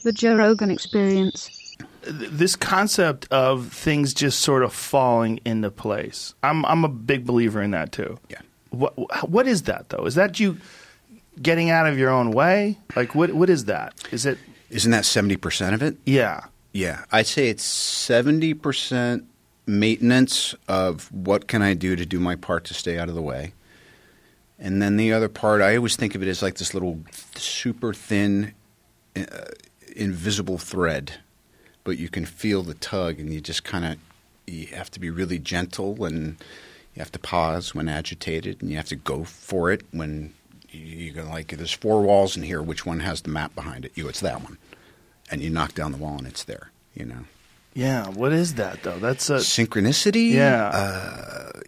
The Joe Rogan Experience. This concept of things just sort of falling into place. I'm a big believer in that too. Yeah. What is that though? Is that you getting out of your own way? Like what is that? Isn't that 70% of it? Yeah. Yeah. I'd say it's 70% maintenance of what can I do to do my part to stay out of the way. And then the other part, I always think of it as like this little super thin invisible thread, but you can feel the tug, and you just you have to be really gentle, and you have to pause when agitated, and you have to go for it when you're going to, like, there's four walls in here, which one has the map behind it? It's that one. And you knock down the wall and it's there, Yeah, what is that though? That's a synchronicity,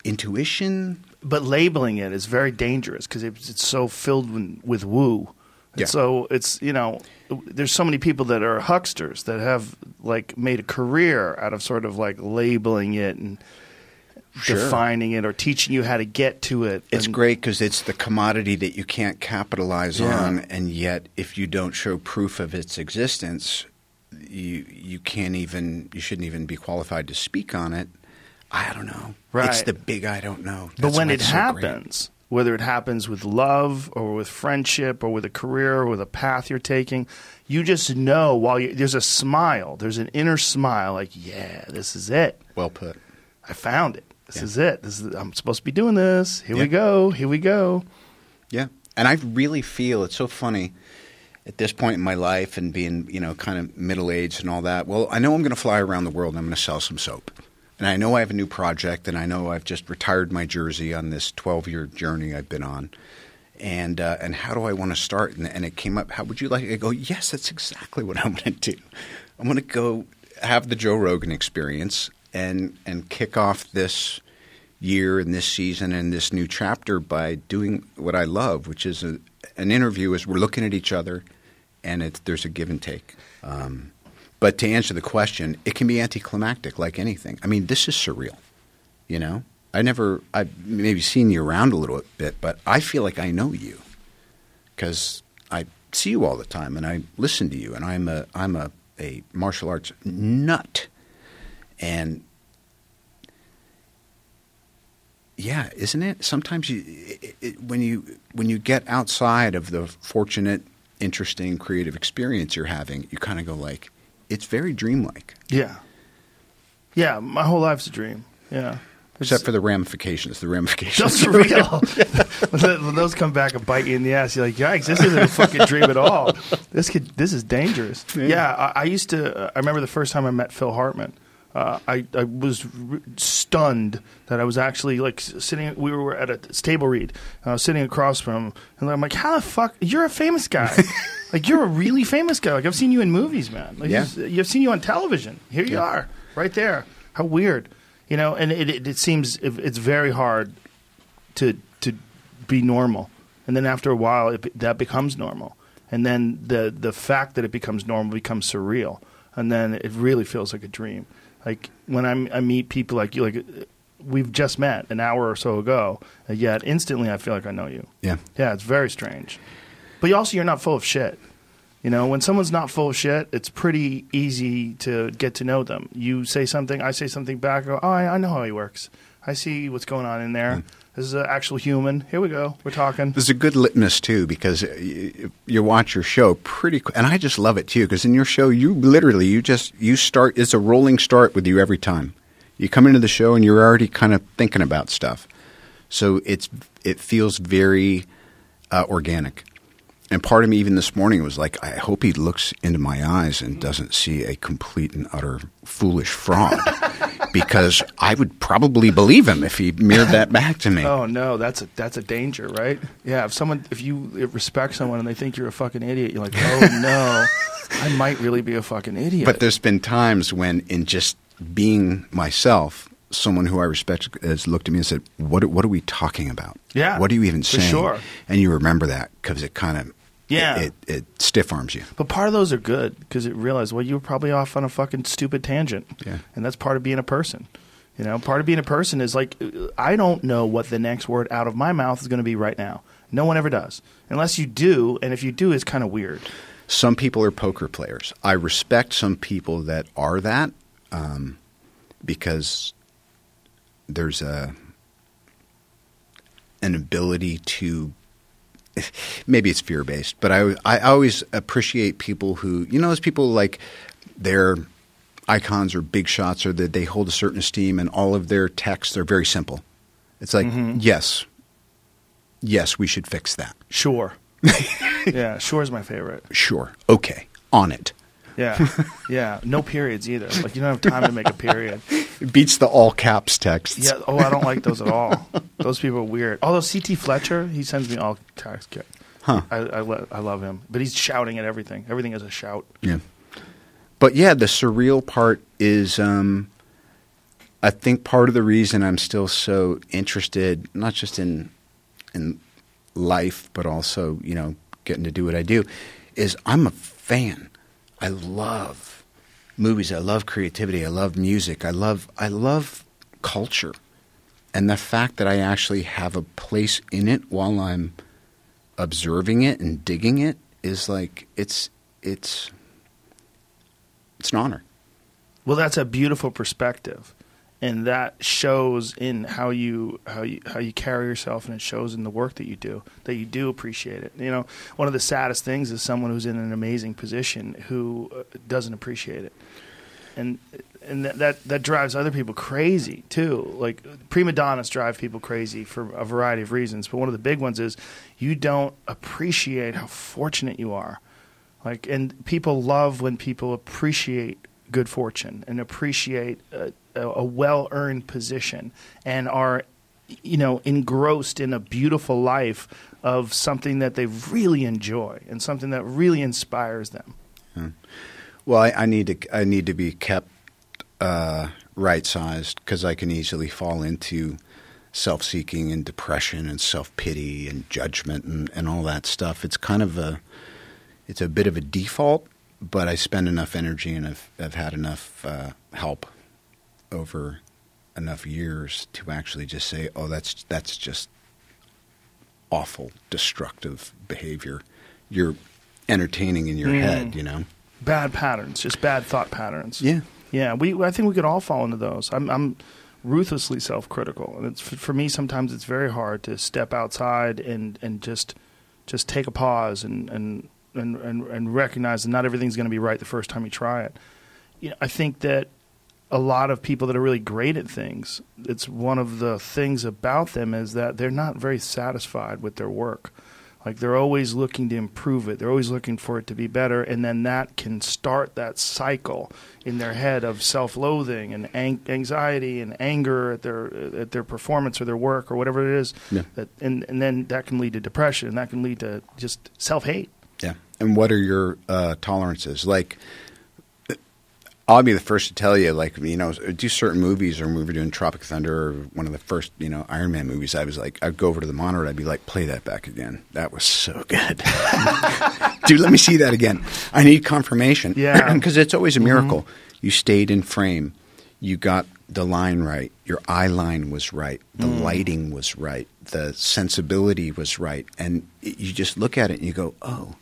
intuition. But labeling it is very dangerous because it's so filled with woo. Yeah. So it's, there's so many people that are hucksters that have like made a career out of sort of like labeling it and defining it or teaching you how to get to it. It's great because it's the commodity that you can't capitalize on, and yet if you don't show proof of its existence, you shouldn't even be qualified to speak on it. I don't know. Right. It's the big I don't know. But when it happens, whether it happens with love or with friendship or with a career or with a path you're taking, you just know there's a smile. There's an inner smile like, yeah, this is it. Well put. I found it. This is it. I'm supposed to be doing this. Here we go. Here we go. Yeah. And I really feel it's so funny at this point in my life and being, kind of middle-aged and all that. Well, I know I'm going to fly around the world and I'm going to sell some soap. And I know I have a new project, and I know I've just retired my jersey on this 12-year journey I've been on. And how do I want to start? And it came up, how would you like it? I go, yes, that's exactly what I'm going to do. I'm going to go have the Joe Rogan Experience and kick off this year and this season and this new chapter by doing what I love, which is an interview as we're looking at each other, and there's a give and take. But to answer the question, it can be anticlimactic like anything. I mean, this is surreal, I've maybe seen you around a little bit, but I feel like I know you because I see you all the time and I listen to you, and I'm a martial arts nut. And yeah, isn't it? Sometimes when you get outside of the fortunate, interesting, creative experience you're having, you kind of go like, it's very dreamlike. Yeah. Yeah, my whole life's a dream. Yeah. Except for the ramifications. The ramifications just real. When those come back and bite you in the ass, you're like, yikes, this isn't a fucking dream at all. This is dangerous. Yeah, I remember the first time I met Phil Hartman. I was stunned that I was actually like sitting. We were at a stable read. I was sitting across from him, and I'm like, "How the fuck? You're a famous guy. Like you're a really famous guy. Like I've seen you in movies, man. Like I've seen you on television. Here you are, right there. How weird, And it seems it's very hard to be normal, and then after a while, that becomes normal, and then the fact that it becomes normal becomes surreal, and then it really feels like a dream. Like when I meet people like you, like we've just met an hour or so ago, yet instantly I feel like I know you. Yeah. Yeah, it's very strange. But you're not full of shit. When someone's not full of shit, it's pretty easy to get to know them. You say something, I say something back, I go, oh, I know how he works. I see what's going on in there. This is an actual human. Here we go. We're talking. There's a good litmus, too, because you watch your show pretty quick. And I just love it, too, because in your show, you literally, you start, it's a rolling start with you every time. You come into the show and you're already kind of thinking about stuff. So it feels very organic. And part of me even this morning was like, I hope he looks into my eyes and doesn't see a complete and utter foolish fraud. Because I would probably believe him if he mirrored that back to me. Oh no, that's a danger, right? Yeah, if you respect someone and they think you're a fucking idiot, you're like, oh no, I might really be a fucking idiot. But there's been times when, in just being myself, someone who I respect has looked at me and said, "What are we talking about? Yeah, what are you even saying?" Sure. And you remember that because it kind of it stiff arms you. But part of those are good because it realized, well, you were probably off on a fucking stupid tangent. Yeah. And that's part of being a person. Part of being a person is like, I don't know what the next word out of my mouth is going to be right now. No one ever does. Unless you do, and if you do, it's kind of weird. Some people are poker players. I respect some people that are that because there's an ability to – maybe it's fear-based, but I always appreciate people who – those people like their icons or big shots or that they hold a certain esteem, and all of their texts are very simple. It's like, yes, we should fix that. Sure. Yeah, sure is my favorite. Sure. Okay. On it. Yeah. No periods either. Like, you don't have time to make a period. It beats the all caps texts. Yeah. Oh, I don't like those at all. Those people are weird. Although C.T. Fletcher, he sends me all text. Huh. I love him. But he's shouting at everything. Everything is a shout. Yeah. But yeah, the surreal part is I think part of the reason I'm still so interested, not just in life, but also, getting to do what I do, is I'm a fan. I love movies. I love creativity. I love music. I love culture. And the fact that I actually have a place in it while I'm observing it and digging it is like it's an honor. Well, that's a beautiful perspective. And that shows in how you carry yourself, and it shows in the work that you do appreciate it. One of the saddest things is someone who's in an amazing position who doesn't appreciate it, and that drives other people crazy too. Like prima donnas drive people crazy for a variety of reasons, but one of the big ones is you don't appreciate how fortunate you are. Like, and people love when people appreciate good fortune and appreciate a well-earned position and are, engrossed in a beautiful life of something that they really enjoy and something that really inspires them. Well, I need to be kept right-sized because I can easily fall into self-seeking and depression and self-pity and judgment and all that stuff. It's kind of it's a bit of a default. But I spend enough energy and I've had enough help over enough years to actually just say, oh, that's just awful, destructive behavior. You're entertaining in your head, Bad patterns, just bad thought patterns. Yeah. Yeah, I think we could all fall into those. I'm ruthlessly self-critical, and it's for me sometimes it's very hard to step outside and just take a pause and recognize that not everything's going to be right the first time you try it. I think that a lot of people that are really great at things, it's one of the things about them is that they're not very satisfied with their work. Like they're always looking to improve it. They're always looking for it to be better, and then that can start that cycle in their head of self-loathing and anxiety and anger at their performance or their work or whatever it is. Yeah. And then that can lead to depression, and that can lead to just self-hate. Yeah. And what are your tolerances? Like, I'll be the first to tell you, like, do certain movies, or when we were doing Tropic Thunder or one of the first, Iron Man movies, I was like, I'd go over to the monitor, I'd be like, play that back again. That was so good. Dude, let me see that again. I need confirmation. Yeah. Because it's always a miracle. You stayed in frame. You got the line right. Your eye line was right. The lighting was right. The sensibility was right. And you just look at it and you go, oh.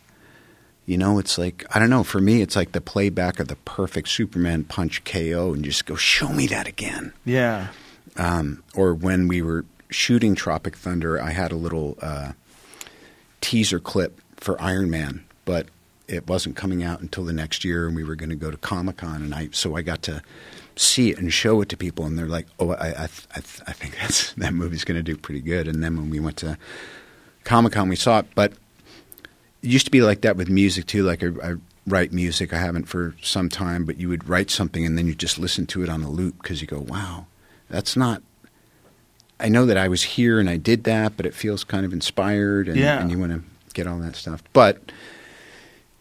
It's like, I don't know, for me, it's like the playback of the perfect Superman punch KO and just go, show me that again. Yeah. Or when we were shooting Tropic Thunder, I had a little teaser clip for Iron Man, but it wasn't coming out until the next year, and we were going to go to Comic-Con, and so I got to see it and show it to people, and they're like, oh, I think that movie's going to do pretty good. And then when we went to Comic-Con, we saw it, but it used to be like that with music too. Like I write music. I haven't for some time, but you would write something and then you just listen to it on a loop because you go, wow, that's not – I know that I was here and I did that, but it feels kind of inspired and you want to get all that stuff. But,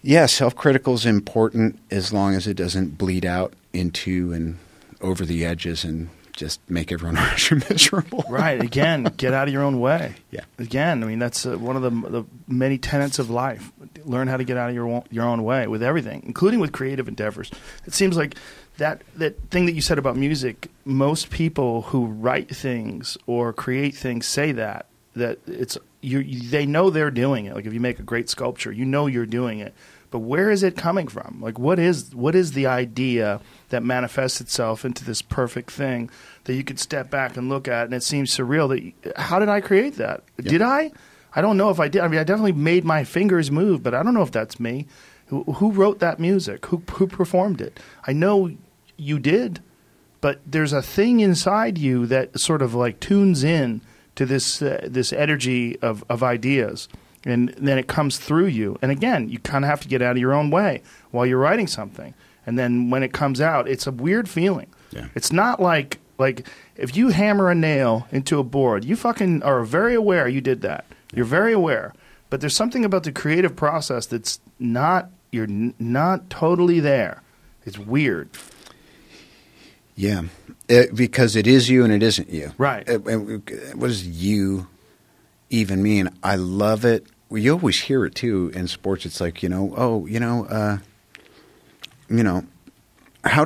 yeah, self-critical is important as long as it doesn't bleed out into and over the edges and just make everyone around you miserable. Right. Again, get out of your own way. Yeah. Again, I mean, that's one of the many tenets of life. Learn how to get out of your own way with everything, including with creative endeavors. It seems like that thing that you said about music, most people who write things or create things say that it's they know they're doing it. Like if you make a great sculpture, you know you're doing it, but where is it coming from? Like, what is the idea that manifests itself into this perfect thing that you could step back and look at, and it seems surreal? How did I create that? Yeah. Did I? I don't know if I did. I mean, I definitely made my fingers move, but I don't know if that's me. Who wrote that music? Who performed it? I know you did, but there's a thing inside you that sort of like tunes in to this energy of ideas, and then it comes through you. And again, you kind of have to get out of your own way while you're writing something. And then when it comes out, it's a weird feeling. Yeah. It's not like if you hammer a nail into a board, you fucking are very aware you did that. You're very aware. But there's something about the creative process that's you're not totally there. It's weird. Yeah, because it is you and it isn't you. Right. What does you even mean? I love it. Well, you always hear it too in sports. It's like, how'd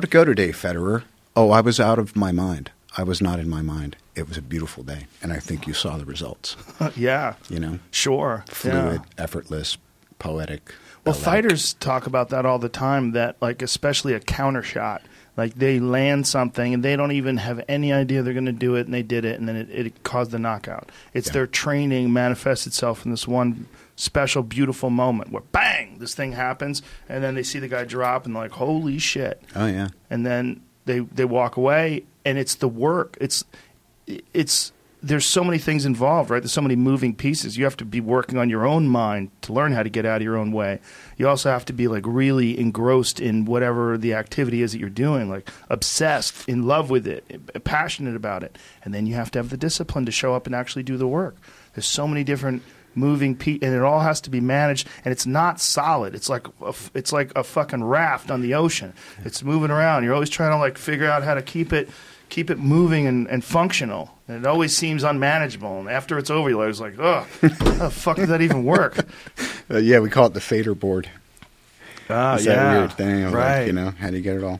it go today, Federer? Oh, I was out of my mind. I was not in my mind. It was a beautiful day, and I think you saw the results. Yeah. Sure. Fluid, effortless, poetic. Well, fighters talk about that all the time, that like especially a counter shot. Like they land something and they don't even have any idea they're going to do it, and they did it, and then it caused the knockout. It's their training manifests itself in this one special, beautiful moment where bang, this thing happens, and then they see the guy drop and they're like, holy shit. Oh, yeah. And then they walk away, and it's the work. It's there's so many things involved, right? There's so many moving pieces. You have to be working on your own mind to learn how to get out of your own way. You also have to be like really engrossed in whatever the activity is that you're doing, like obsessed, in love with it, passionate about it. And then you have to have the discipline to show up and actually do the work. There's so many different moving pieces, and it all has to be managed, and it's not solid. It's like a fucking raft on the ocean. It's moving around. You're always trying to like figure out how to keep it moving and functional. And it always seems unmanageable. And after it's over, you're always like, oh, how the fuck did that even work? Yeah, we call it the fader board. Ah, It's that weird thing of like, how do you get it all?